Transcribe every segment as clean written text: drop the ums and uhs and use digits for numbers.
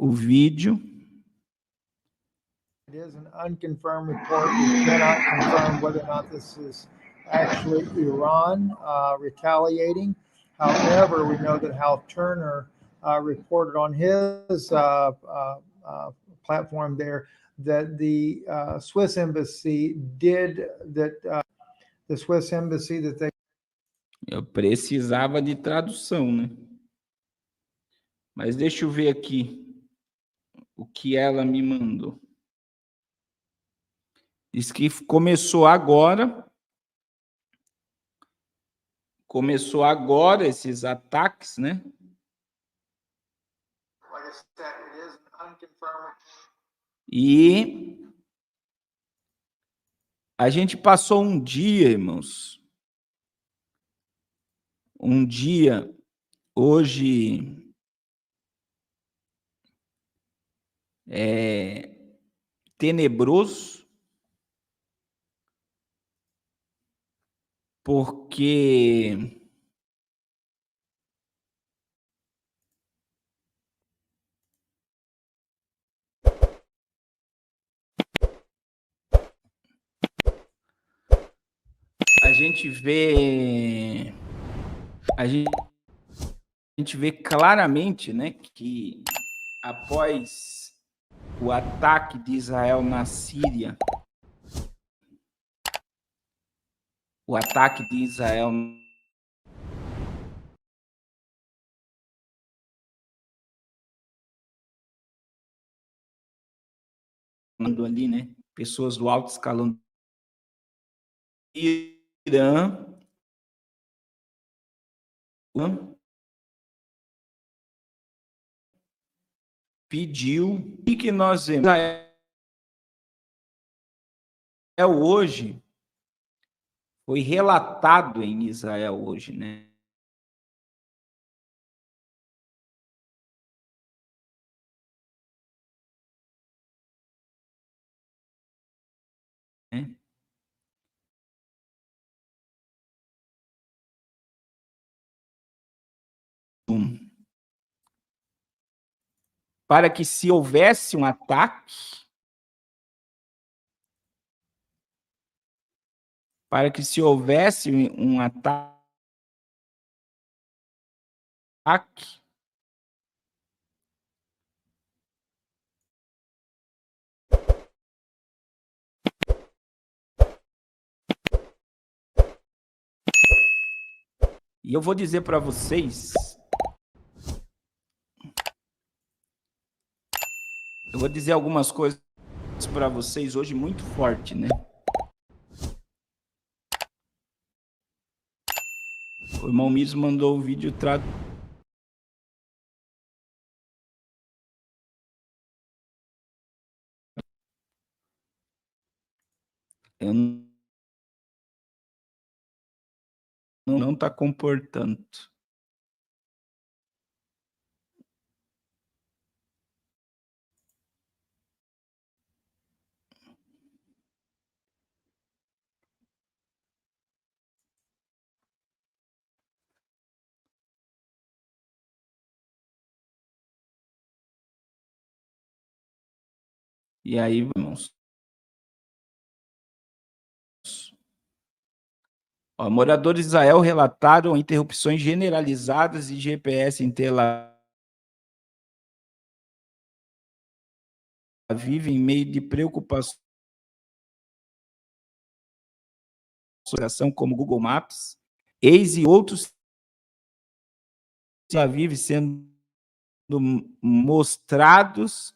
o vídeo. It is an unconfirmed report. We cannot confirm whether or not this is actually Iran retaliating. However, we know that Hal Turner reported on his platform there that the Swiss embassy that they. Eu precisava de tradução, né? Mas deixa eu ver aqui o que ela me mandou. Diz que começou agora esses ataques, né? E a gente passou um dia, irmãos. Um dia, hoje, tenebroso, porque a gente vê claramente, né, que após o ataque de Israel na Síria, o ataque de Israel ali, né, pessoas do alto escalão do Irã, pediu, e que nós vemos Israel hoje, foi relatado em Israel hoje, né? Para que se houvesse um ataque, e eu vou dizer para vocês, eu vou dizer algumas coisas para vocês hoje muito forte, né? O irmão Miso mandou o vídeo eu não está comportando. E aí, irmãos? Moradores de Israel relataram interrupções generalizadas de GPS em Tel Aviv em meio de preocupação como Google Maps, Waze e outros Tel Aviv sendo mostrados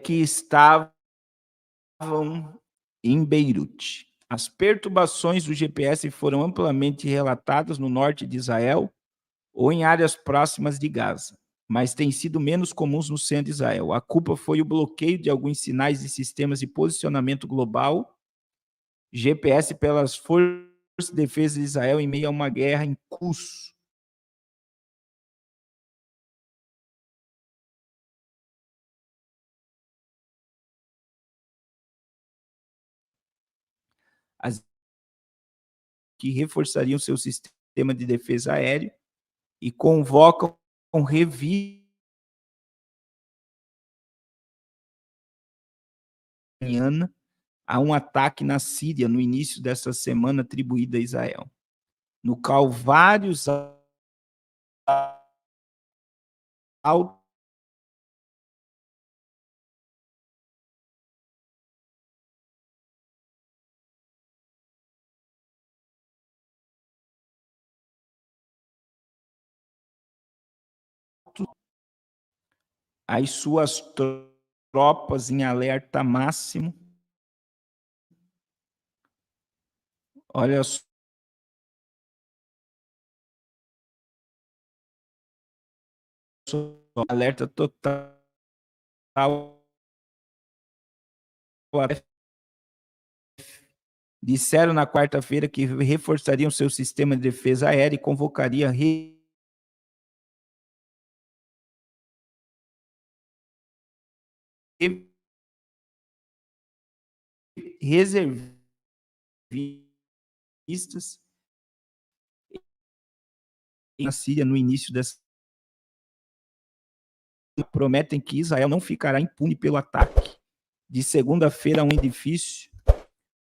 que estavam em Beirute. As perturbações do GPS foram amplamente relatadas no norte de Israel ou em áreas próximas de Gaza, mas têm sido menos comuns no centro de Israel. A culpa foi o bloqueio de alguns sinais de sistemas de posicionamento global, GPS, pelas forças de defesa de Israel em meio a uma guerra em curso. Que reforçariam seu sistema de defesa aéreo e convocam revista a um ataque na Síria no início dessa semana atribuída a Israel. No Calvário alto as suas tropas em alerta máximo. Olha só. Alerta total. Disseram na quarta-feira que reforçariam seu sistema de defesa aérea e convocaria reservistas na Síria no início dessa. Prometem que Israel não ficará impune pelo ataque de segunda-feira a um edifício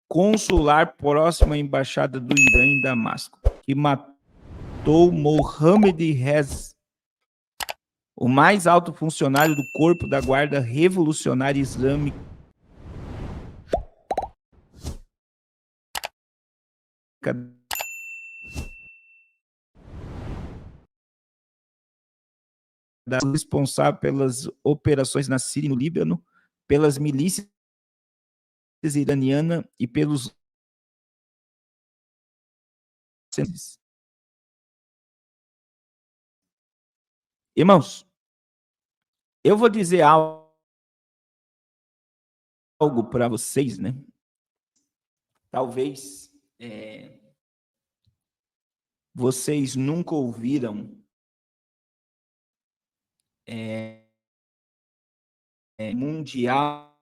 consular próximo à embaixada do Irã em Damasco, que matou Mohamed Rez, o mais alto funcionário do corpo da Guarda Revolucionária Islâmica responsável pelas operações na Síria e no Líbano, pelas milícias iranianas e pelos irmãos, eu vou dizer algo para vocês, né? Talvez vocês nunca ouviram mundial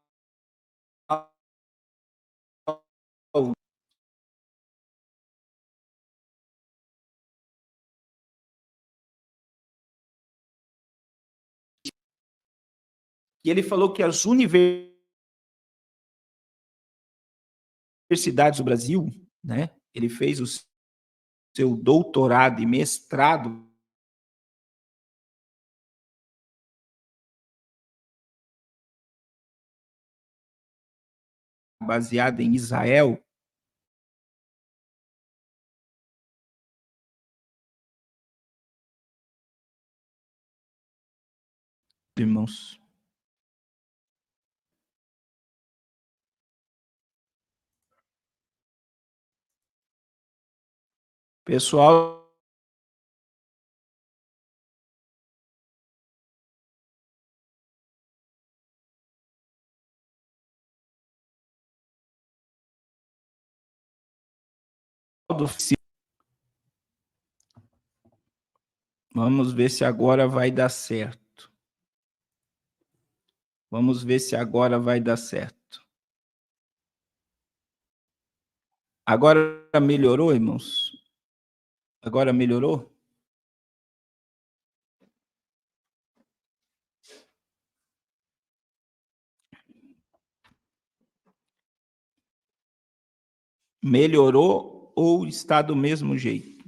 e ele falou que as universidades do Brasil, né? Ele fez o seu doutorado e mestrado baseado em Israel. Irmãos, pessoal, vamos ver se agora vai dar certo. Vamos ver se agora vai dar certo. Agora melhorou, irmãos? Agora melhorou? Melhorou ou está do mesmo jeito?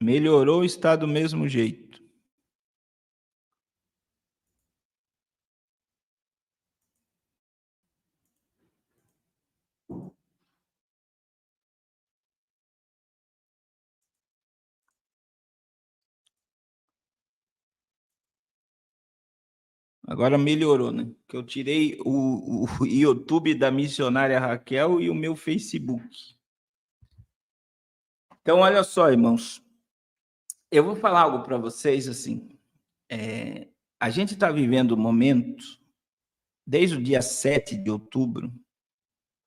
Melhorou ou está do mesmo jeito? Agora melhorou, né? Que eu tirei o YouTube da missionária Raquel e o meu Facebook. Então, olha só, irmãos. Eu vou falar algo para vocês, assim. A gente está vivendo um momento, desde o dia 7 de outubro,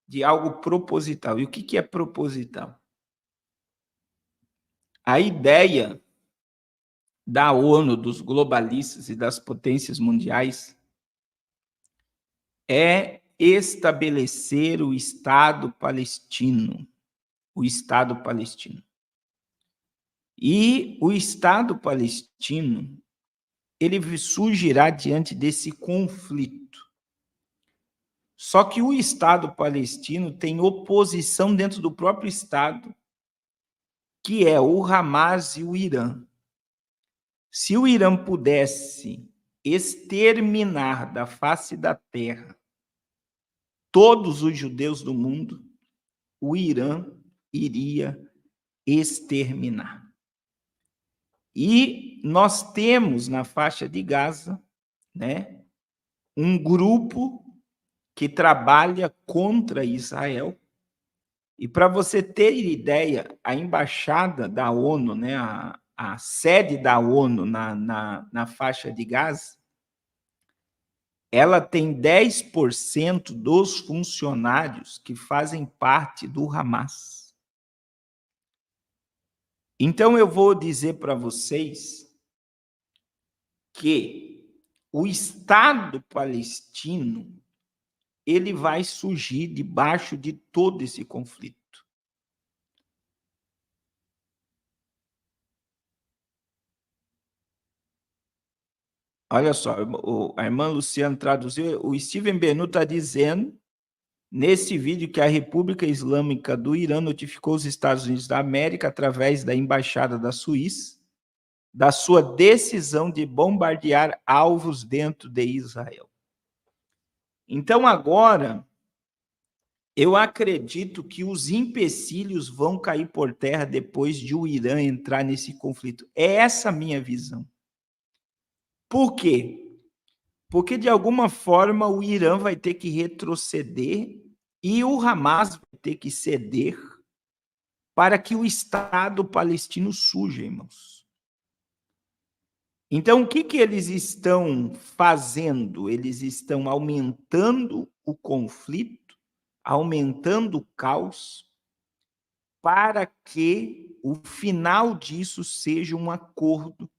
de algo proposital. E o que é proposital? A ideia da ONU, dos globalistas e das potências mundiais é estabelecer o Estado palestino. o Estado palestino. E o Estado palestino, ele surgirá diante desse conflito. Só que o Estado palestino tem oposição dentro do próprio Estado, que é o Hamas e o Irã. Se o Irã pudesse exterminar da face da terra todos os judeus do mundo, o Irã iria exterminar. E nós temos na faixa de Gaza, né, um grupo que trabalha contra Israel. E para você ter ideia, a embaixada da ONU, né, a sede da ONU na faixa de Gaza, ela tem 10% dos funcionários que fazem parte do Hamas. Então, eu vou dizer para vocês que o Estado palestino ele vai surgir debaixo de todo esse conflito. Olha só, a irmã Luciana traduziu, o Steven Benu está dizendo, nesse vídeo, que a República Islâmica do Irã notificou os Estados Unidos da América, através da Embaixada da Suíça, da sua decisão de bombardear alvos dentro de Israel. Então, agora, eu acredito que os empecilhos vão cair por terra depois de o Irã entrar nesse conflito. É essa a minha visão. Por quê? Porque, de alguma forma, o Irã vai ter que retroceder e o Hamas vai ter que ceder para que o Estado palestino surja, irmãos. Então, o que eles estão fazendo? Eles estão aumentando o conflito, aumentando o caos, para que o final disso seja um acordo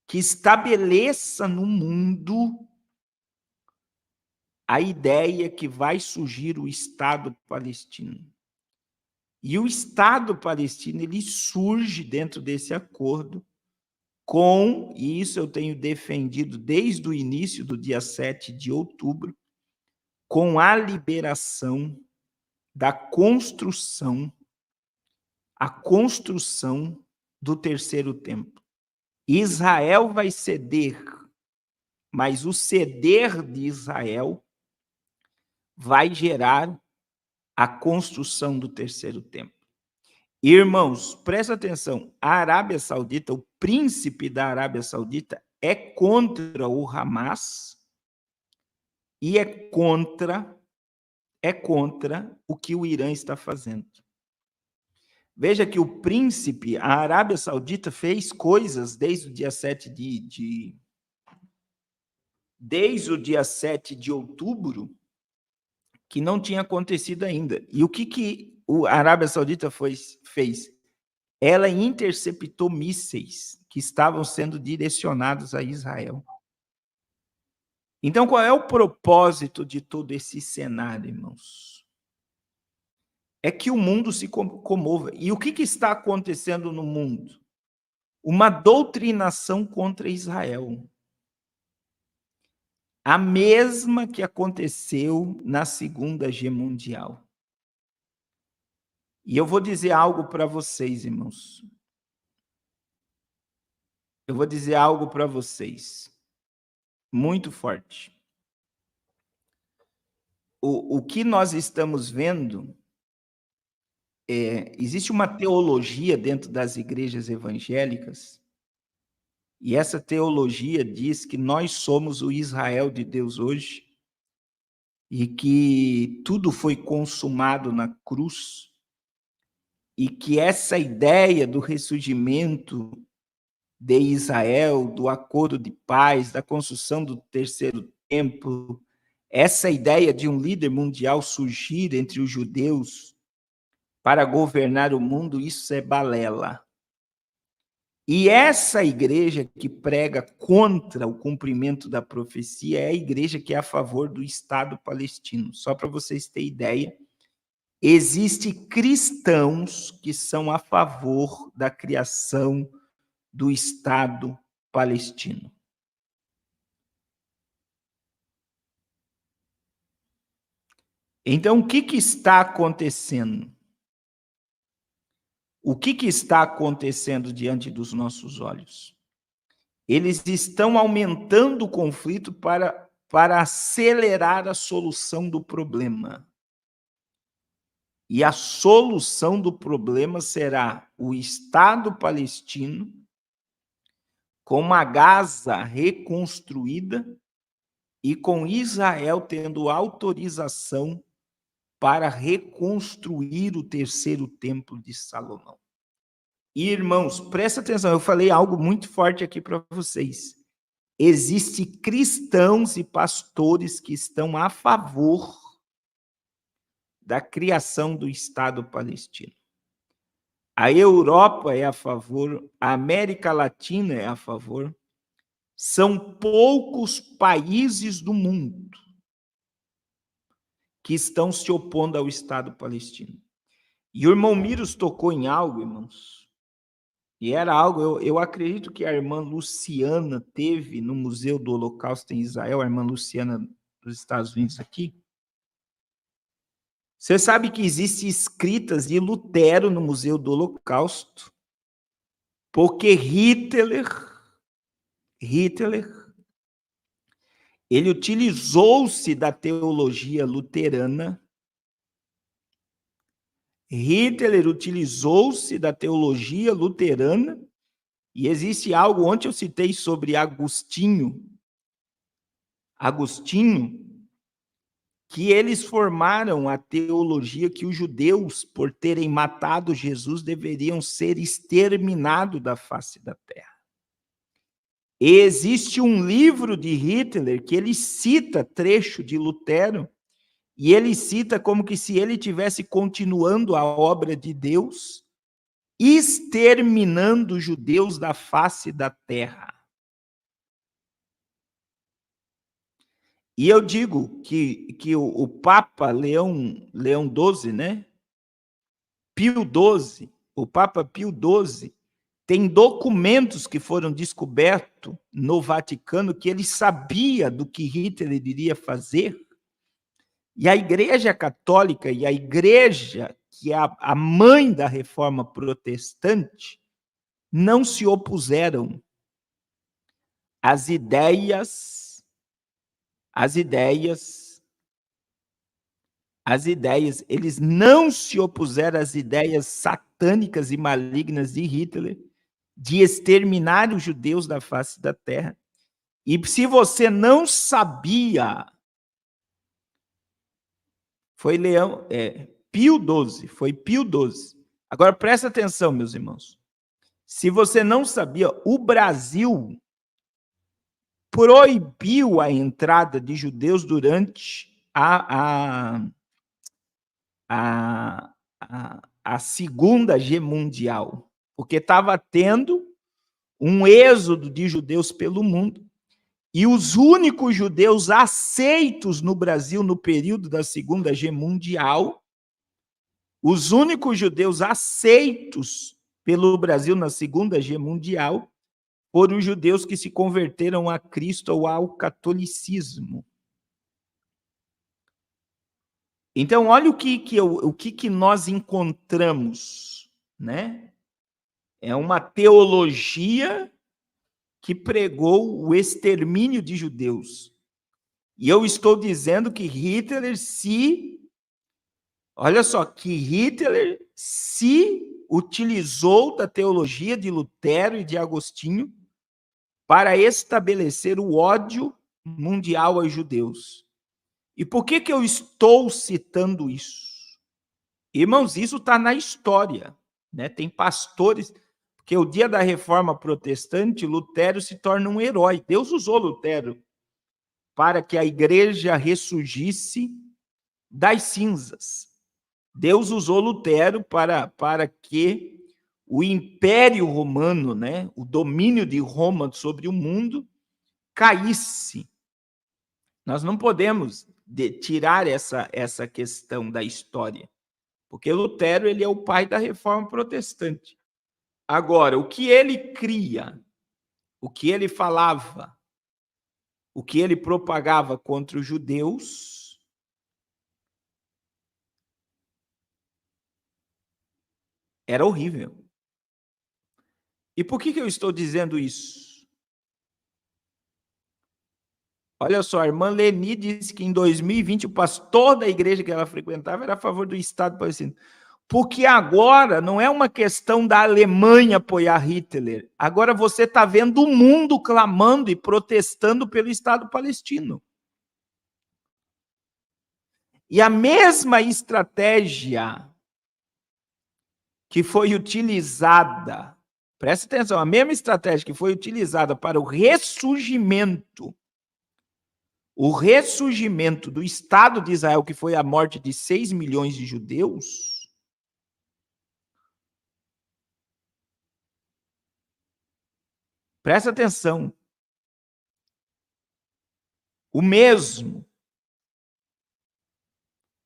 que estabeleça no mundo a ideia que vai surgir o Estado palestino. E o Estado palestino, ele surge dentro desse acordo com, e isso eu tenho defendido desde o início do dia 7 de outubro, com a liberação da construção, a construção do terceiro templo. Israel vai ceder, mas o ceder de Israel vai gerar a construção do terceiro templo. Irmãos, presta atenção, a Arábia Saudita, o príncipe da Arábia Saudita, é contra o Hamas e é contra o que o Irã está fazendo. Veja que o príncipe, a Arábia Saudita, fez coisas desde o dia 7 desde o dia 7 de outubro, que não tinha acontecido ainda. E o que a Arábia Saudita fez? Ela interceptou mísseis que estavam sendo direcionados a Israel. Então, qual é o propósito de todo esse cenário, irmãos? É que o mundo se comova. E o que está acontecendo no mundo? Uma doutrinação contra Israel. A mesma que aconteceu na Segunda Guerra Mundial. E eu vou dizer algo para vocês, irmãos. Eu vou dizer algo para vocês. Muito forte. O que nós estamos vendo existe uma teologia dentro das igrejas evangélicas, e essa teologia diz que nós somos o Israel de Deus hoje, e que tudo foi consumado na cruz, e que essa ideia do ressurgimento de Israel, do acordo de paz, da construção do terceiro templo, essa ideia de um líder mundial surgir entre os judeus para governar o mundo, isso é balela. E essa igreja que prega contra o cumprimento da profecia é a igreja que é a favor do Estado palestino. Só para vocês terem ideia, existem cristãos que são a favor da criação do Estado palestino. Então, o que está acontecendo? O que está acontecendo diante dos nossos olhos? Eles estão aumentando o conflito para acelerar a solução do problema. E a solução do problema será o Estado palestino com uma Gaza reconstruída e com Israel tendo autorização para reconstruir o terceiro templo de Salomão. E, irmãos, presta atenção, eu falei algo muito forte aqui para vocês. Existem cristãos e pastores que estão a favor da criação do Estado palestino. A Europa é a favor, a América Latina é a favor. São poucos países do mundo que estão se opondo ao Estado palestino. E o irmão Miros tocou em algo, irmãos, e era algo, eu acredito que a irmã Luciana teve no Museu do Holocausto em Israel, a irmã Luciana dos Estados Unidos aqui. Você sabe que existem escritas de Lutero no Museu do Holocausto, porque Hitler, ele utilizou-se da teologia luterana. Hitler utilizou-se da teologia luterana, e existe algo, ontem eu citei sobre Agostinho, que eles formaram a teologia que os judeus, por terem matado Jesus, deveriam ser exterminados da face da terra. E existe um livro de Hitler que ele cita trecho de Lutero, e ele cita como que se ele tivesse continuando a obra de Deus, exterminando os judeus da face da terra. E eu digo que o Papa Leão XII, né? Pio XII, o Papa Pio XII, tem documentos que foram descobertos no Vaticano que ele sabia do que Hitler iria fazer. E a Igreja Católica e a Igreja, que é a mãe da Reforma Protestante, não se opuseram às ideias, eles não se opuseram às ideias satânicas e malignas de Hitler de exterminar os judeus da face da terra. E se você não sabia, foi Pio XII, foi Pio XII. Agora presta atenção, meus irmãos. Se você não sabia, o Brasil proibiu a entrada de judeus durante a Segunda Guerra Mundial, porque estava tendo um êxodo de judeus pelo mundo, e os únicos judeus aceitos no Brasil no período da Segunda Guerra Mundial, os únicos judeus aceitos pelo Brasil na Segunda Guerra Mundial foram os judeus que se converteram a Cristo ou ao catolicismo. Então, olha o que nós encontramos, né? É uma teologia que pregou o extermínio de judeus. E eu estou dizendo que Hitler se utilizou da teologia de Lutero e de Agostinho para estabelecer o ódio mundial aos judeus. E por que eu estou citando isso? Irmãos, isso está na história, né? Tem pastores, porque o dia da Reforma Protestante, Lutero se torna um herói. Deus usou Lutero para que a igreja ressurgisse das cinzas. Deus usou Lutero para que o Império Romano, né, o domínio de Roma sobre o mundo, caísse. Nós não podemos tirar essa questão da história. Porque Lutero ele é o pai da reforma protestante. Agora, o que ele cria, o que ele falava, o que ele propagava contra os judeus, era horrível. E por que eu estou dizendo isso? Olha só, a irmã Leni disse que em 2020 o pastor da igreja que ela frequentava era a favor do Estado palestino. Porque agora não é uma questão da Alemanha apoiar Hitler. Agora você está vendo o mundo clamando e protestando pelo Estado palestino. E a mesma estratégia que foi utilizada, presta atenção, a mesma estratégia que foi utilizada para o ressurgimento do Estado de Israel, que foi a morte de 6 milhões de judeus, presta atenção, o mesmo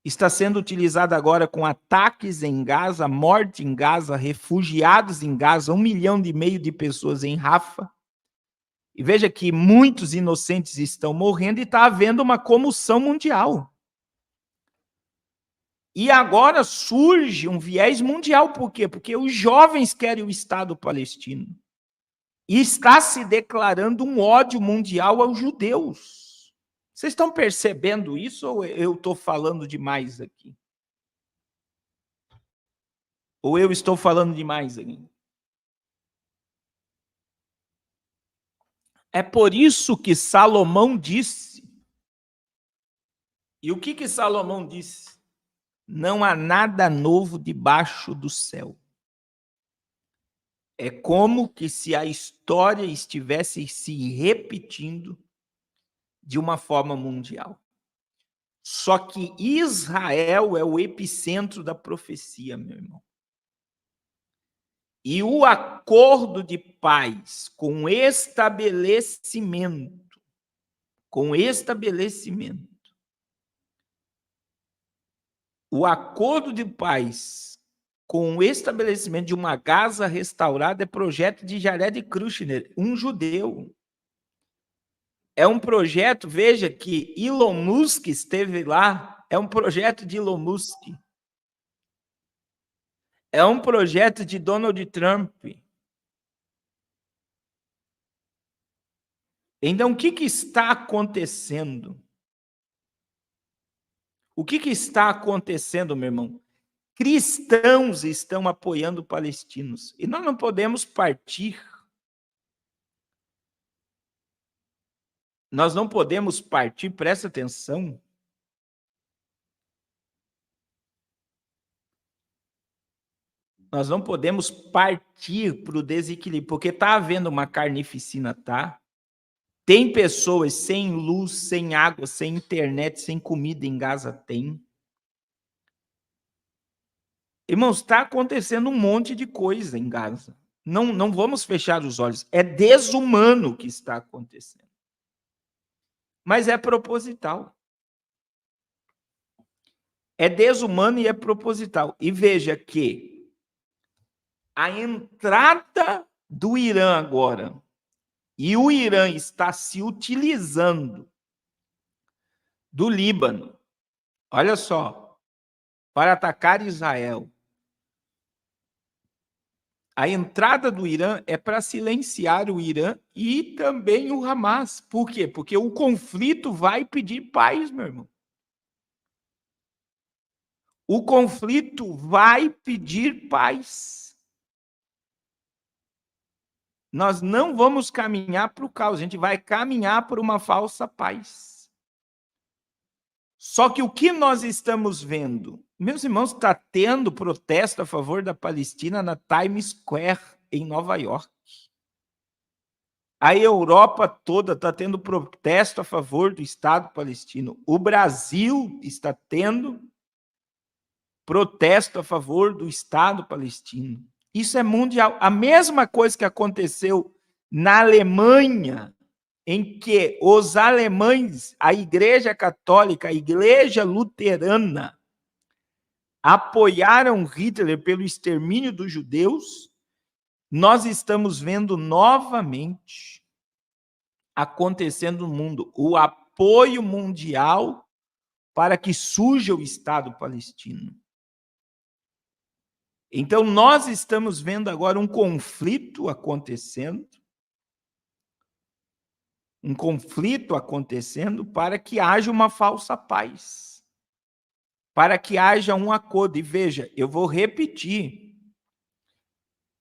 está sendo utilizado agora com ataques em Gaza, morte em Gaza, refugiados em Gaza, 1,5 milhão de pessoas em Rafa. E veja que muitos inocentes estão morrendo e está havendo uma comoção mundial. E agora surge um viés mundial. Por quê? Porque os jovens querem o Estado palestino. E está se declarando um ódio mundial aos judeus. Vocês estão percebendo isso ou eu estou falando demais aqui? Ou eu estou falando demais aqui? É por isso que Salomão disse. E o que Salomão disse? Não há nada novo debaixo do céu. É como que se a história estivesse se repetindo de uma forma mundial. Só que Israel é o epicentro da profecia, meu irmão. E o acordo de paz com estabelecimento, o acordo de paz com o estabelecimento de uma Gaza restaurada é projeto de Jared Kushner, um judeu. É um projeto, veja que Elon Musk esteve lá, é um projeto de Elon Musk. É um projeto de Donald Trump. Então, o que está acontecendo? O que está acontecendo, meu irmão? Cristãos estão apoiando palestinos. E nós não podemos partir. Nós não podemos partir, presta atenção. Nós não podemos partir para o desequilíbrio, porque está havendo uma carnificina, tá? Tem pessoas sem luz, sem água, sem internet, sem comida em Gaza, tem. Irmãos, está acontecendo um monte de coisa em Gaza. Não vamos fechar os olhos. É desumano o que está acontecendo. Mas é proposital. É desumano e é proposital. E veja que a entrada do Irã agora, e o Irã está se utilizando do Líbano, olha só, para atacar Israel. A entrada do Irã é para silenciar o Irã e também o Hamas. Por quê? Porque o conflito vai pedir paz, meu irmão. O conflito vai pedir paz. Nós não vamos caminhar para o caos, a gente vai caminhar por uma falsa paz. Só que o que nós estamos vendo? Meus irmãos, está tendo protesto a favor da Palestina na Times Square, em Nova York. A Europa toda está tendo protesto a favor do Estado palestino. O Brasil está tendo protesto a favor do Estado palestino. Isso é mundial. A mesma coisa que aconteceu na Alemanha, em que os alemães, a Igreja Católica, a Igreja Luterana, apoiaram Hitler pelo extermínio dos judeus, nós estamos vendo novamente acontecendo no mundo o apoio mundial para que surja o Estado palestino. Então, nós estamos vendo agora um conflito acontecendo, para que haja uma falsa paz, para que haja um acordo. E veja, eu vou repetir,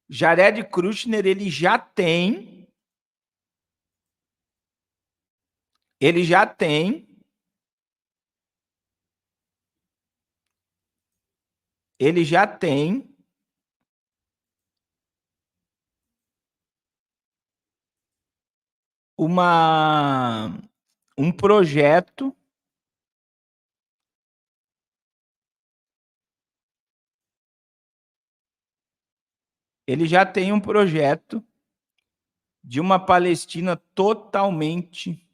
Jared Kushner, ele já tem um projeto de uma Palestina totalmente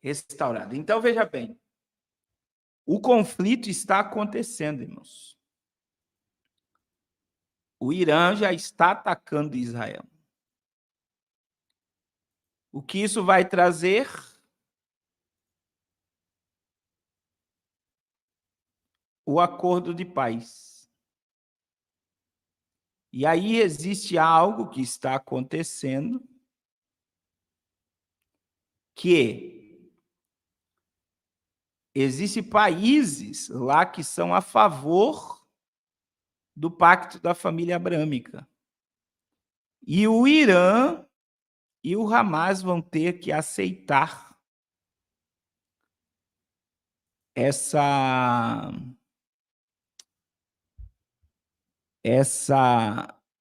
restaurada. Então, veja bem, o conflito está acontecendo, irmãos. O Irã já está atacando Israel. O que isso vai trazer? O acordo de paz. E aí existe algo que está acontecendo que existem países lá que são a favor do pacto da família abrâmica. E o Irã e o Hamas vão ter que aceitar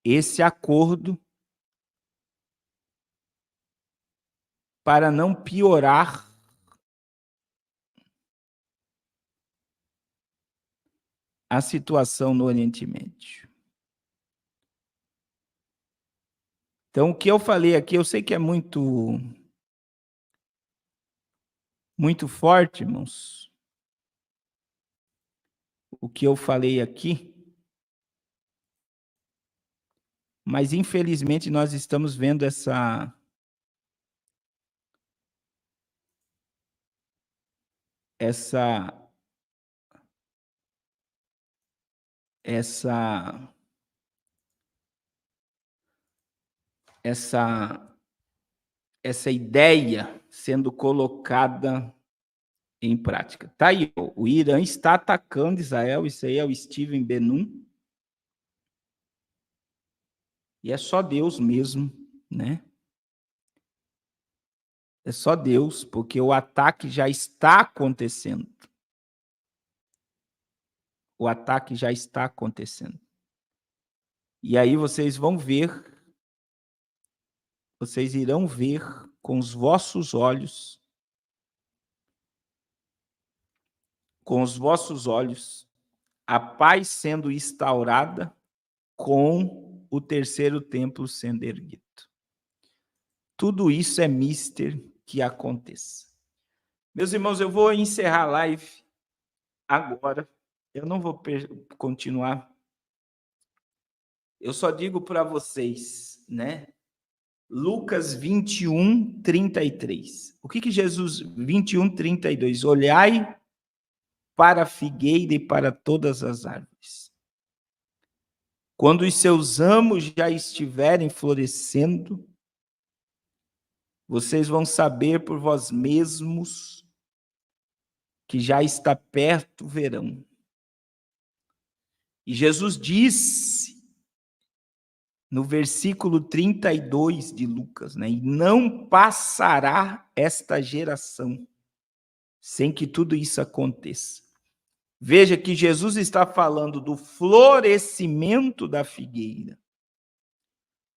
esse acordo para não piorar a situação no Oriente Médio. Então, o que eu falei aqui, eu sei que é muito forte, irmãos. O que eu falei aqui, mas infelizmente nós estamos vendo essa ideia sendo colocada em prática. Tá aí, o Irã está atacando Israel, isso aí é o Steven Benun. E é só Deus mesmo, né? É só Deus, porque o ataque já está acontecendo. O ataque já está acontecendo. E aí vocês vão ver, vocês irão ver com os vossos olhos, a paz sendo instaurada com o terceiro templo sendo erguido. Tudo isso é mister que aconteça. Meus irmãos, eu vou encerrar a live agora. Eu não vou continuar. Eu só digo para vocês, né? Lucas 21, 33. O que Jesus... 21, 32. Olhai para a figueira e para todas as árvores. Quando os seus ramos já estiverem florescendo, vocês vão saber por vós mesmos que já está perto o verão. E Jesus disse, no versículo 32 de Lucas, né? E não passará esta geração sem que tudo isso aconteça. Veja que Jesus está falando do florescimento da figueira.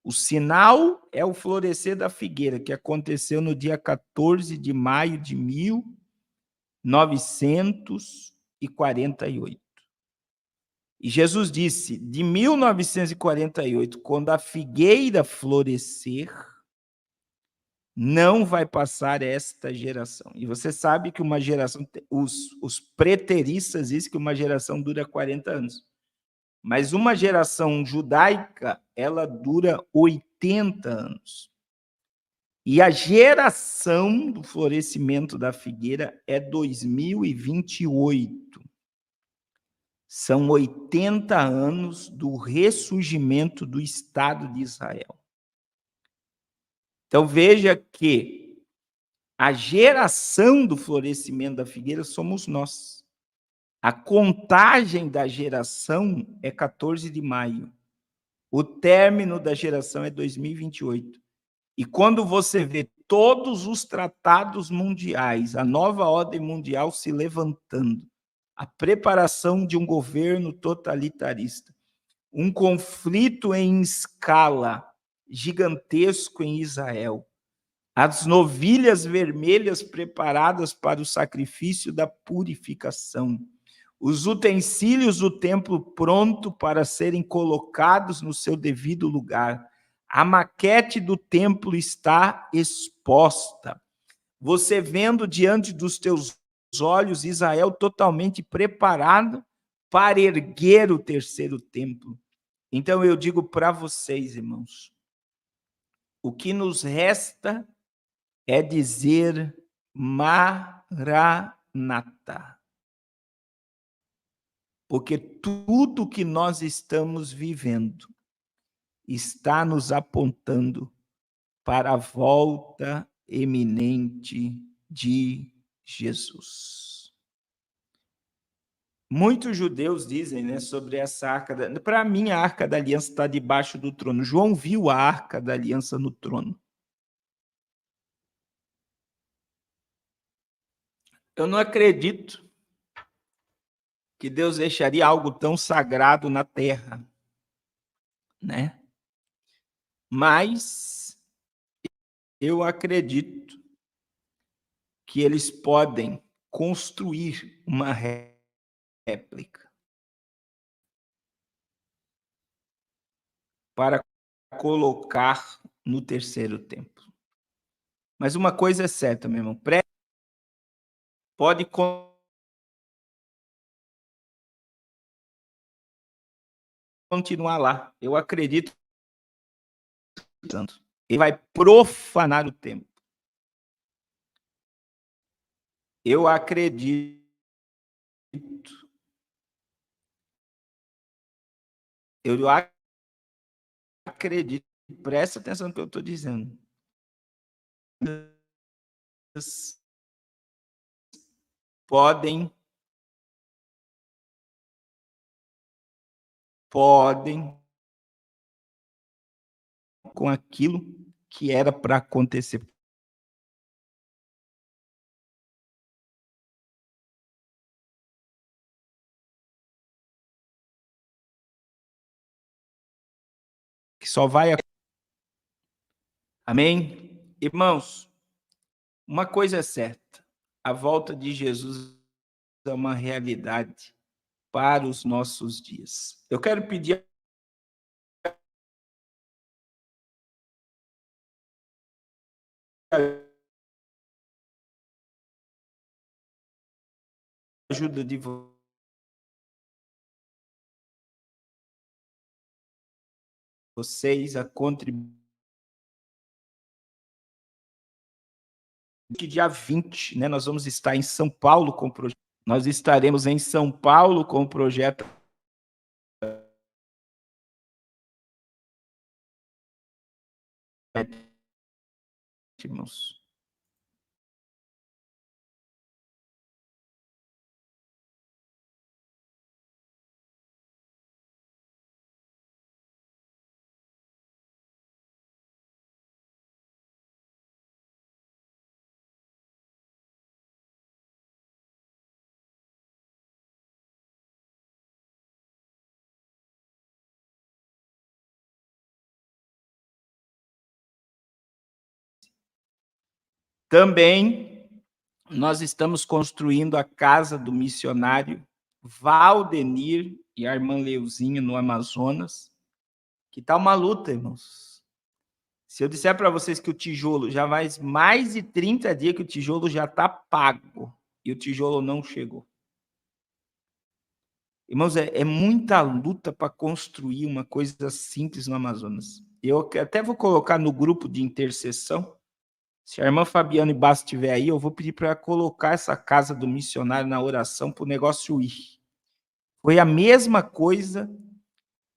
O sinal é o florescer da figueira, que aconteceu no dia 14 de maio de 1948. E Jesus disse, de 1948, quando a figueira florescer, não vai passar esta geração. E você sabe que uma geração, os preteristas dizem que uma geração dura 40 anos. Mas uma geração judaica, ela dura 80 anos. E a geração do florescimento da figueira é 2028. São 80 anos do ressurgimento do Estado de Israel. Então, veja que a geração do florescimento da figueira somos nós. A contagem da geração é 14 de maio. O término da geração é 2028. E quando você vê todos os tratados mundiais, a nova ordem mundial se levantando, a preparação de um governo totalitarista, um conflito em escala gigantesco em Israel, as novilhas vermelhas preparadas para o sacrifício da purificação, os utensílios do templo pronto para serem colocados no seu devido lugar, a maquete do templo está exposta. Você vendo diante dos teus olhos Israel totalmente preparado para erguer o terceiro templo. Então eu digo para vocês, irmãos, o que nos resta é dizer Maranata. Porque tudo que nós estamos vivendo está nos apontando para a volta eminente de Jesus. Muitos judeus dizem, né, sobre essa arca. Para mim, a arca da aliança está debaixo do trono. João viu a arca da aliança no trono. Eu não acredito que Deus deixaria algo tão sagrado na terra, né? Mas eu acredito que eles podem construir uma réplica para colocar no terceiro templo. Mas uma coisa é certa, meu irmão, pode continuar lá. Eu acredito tanto. Ele vai profanar o templo. Eu acredito. Eu acredito. Presta atenção no que eu estou dizendo. Podem com aquilo que era para acontecer. Que só vai. Amém? Irmãos, uma coisa é certa: a volta de Jesus é uma realidade para os nossos dias. Eu quero pedir a ajuda de vocês a contribuir. Que dia 20, né, nós vamos estar em São Paulo com o projeto. Nós estaremos em São Paulo com o projeto. Irmãos. Também nós estamos construindo a casa do missionário Valdenir e a irmã Leuzinha no Amazonas, que está uma luta, irmãos. Se eu disser para vocês que o tijolo já faz mais de 30 dias que o tijolo já está pago e o tijolo não chegou. Irmãos, é muita luta para construir uma coisa simples no Amazonas. Eu até vou colocar no grupo de intercessão. Se a irmã Fabiana e Basso estiver aí, eu vou pedir para colocar essa casa do missionário na oração para o negócio ir. Foi a mesma coisa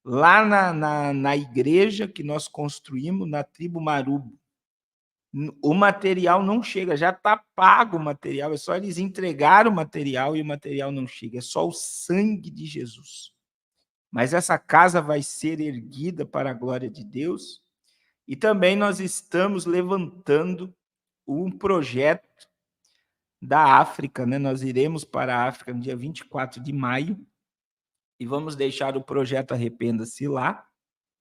lá na igreja que nós construímos, na tribo Marubo. O material não chega, já está pago o material, é só eles entregar o material e o material não chega, é só o sangue de Jesus. Mas essa casa vai ser erguida para a glória de Deus, e também nós estamos levantando um projeto da África, né? Nós iremos para a África no dia 24 de maio, e vamos deixar o projeto Arrependa-se lá,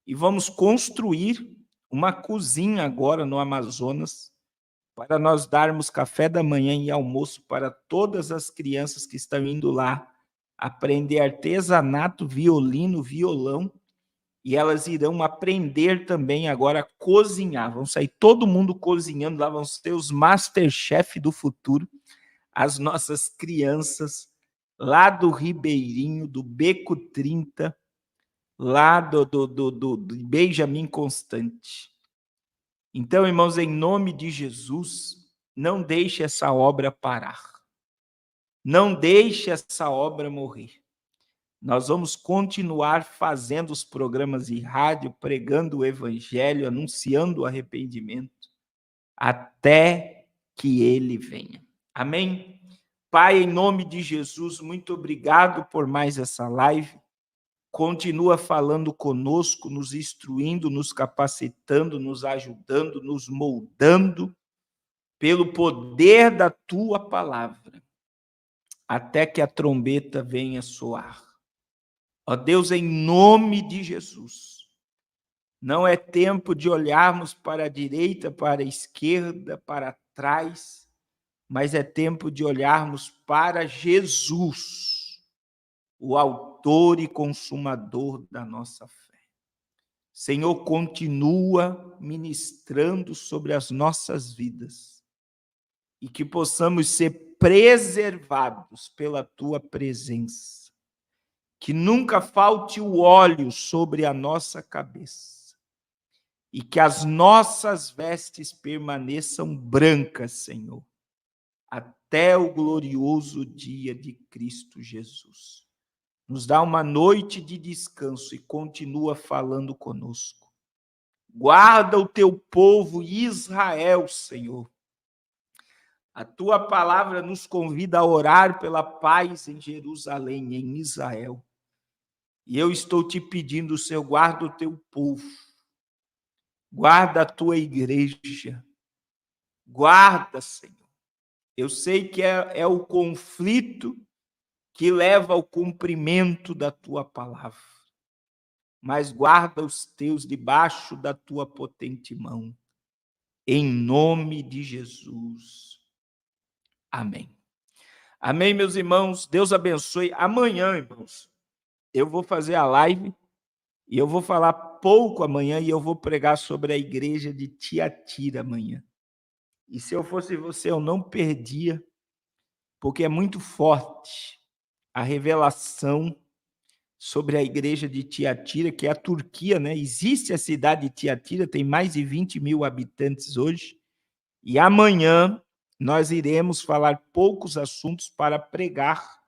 e vamos construir uma cozinha agora no Amazonas, para nós darmos café da manhã e almoço para todas as crianças que estão indo lá aprender artesanato, violino, violão, e elas irão aprender também agora a cozinhar. Vão sair todo mundo cozinhando lá, vão ser os Masterchef do futuro, as nossas crianças lá do Ribeirinho, do Beco 30, lá do Benjamin Constante. Então, irmãos, em nome de Jesus, não deixe essa obra parar. Não deixe essa obra morrer. Nós vamos continuar fazendo os programas de rádio, pregando o evangelho, anunciando o arrependimento, até que ele venha. Amém? Pai, em nome de Jesus, muito obrigado por mais essa live. Continua falando conosco, nos instruindo, nos capacitando, nos ajudando, nos moldando, pelo poder da tua palavra, até que a trombeta venha soar. Ó Deus, em nome de Jesus, não é tempo de olharmos para a direita, para a esquerda, para trás, mas é tempo de olharmos para Jesus, o autor e consumador da nossa fé. Senhor, continua ministrando sobre as nossas vidas e que possamos ser preservados pela tua presença. Que nunca falte o óleo sobre a nossa cabeça e que as nossas vestes permaneçam brancas, Senhor, até o glorioso dia de Cristo Jesus. Nos dá uma noite de descanso e continua falando conosco. Guarda o teu povo Israel, Senhor. A tua palavra nos convida a orar pela paz em Jerusalém, em Israel. E eu estou te pedindo, Senhor, guarda o teu povo. Guarda a tua igreja. Guarda, Senhor. Eu sei que é o conflito que leva ao cumprimento da tua palavra. Mas guarda os teus debaixo da tua potente mão. Em nome de Jesus. Amém. Amém, meus irmãos. Deus abençoe. Amanhã, irmãos, eu vou fazer a live e eu vou falar pouco amanhã e eu vou pregar sobre a igreja de Tiatira amanhã. E se eu fosse você, eu não perdia, porque é muito forte a revelação sobre a igreja de Tiatira, que é a Turquia, né? Existe a cidade de Tiatira, tem mais de 20 mil habitantes hoje, e amanhã nós iremos falar poucos assuntos para pregar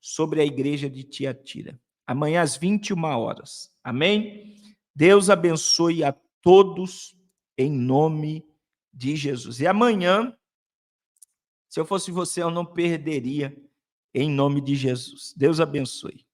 sobre a igreja de Tiatira. Amanhã às 21 horas. Amém? Deus abençoe a todos em nome de Jesus. E amanhã, se eu fosse você, eu não perderia em nome de Jesus. Deus abençoe.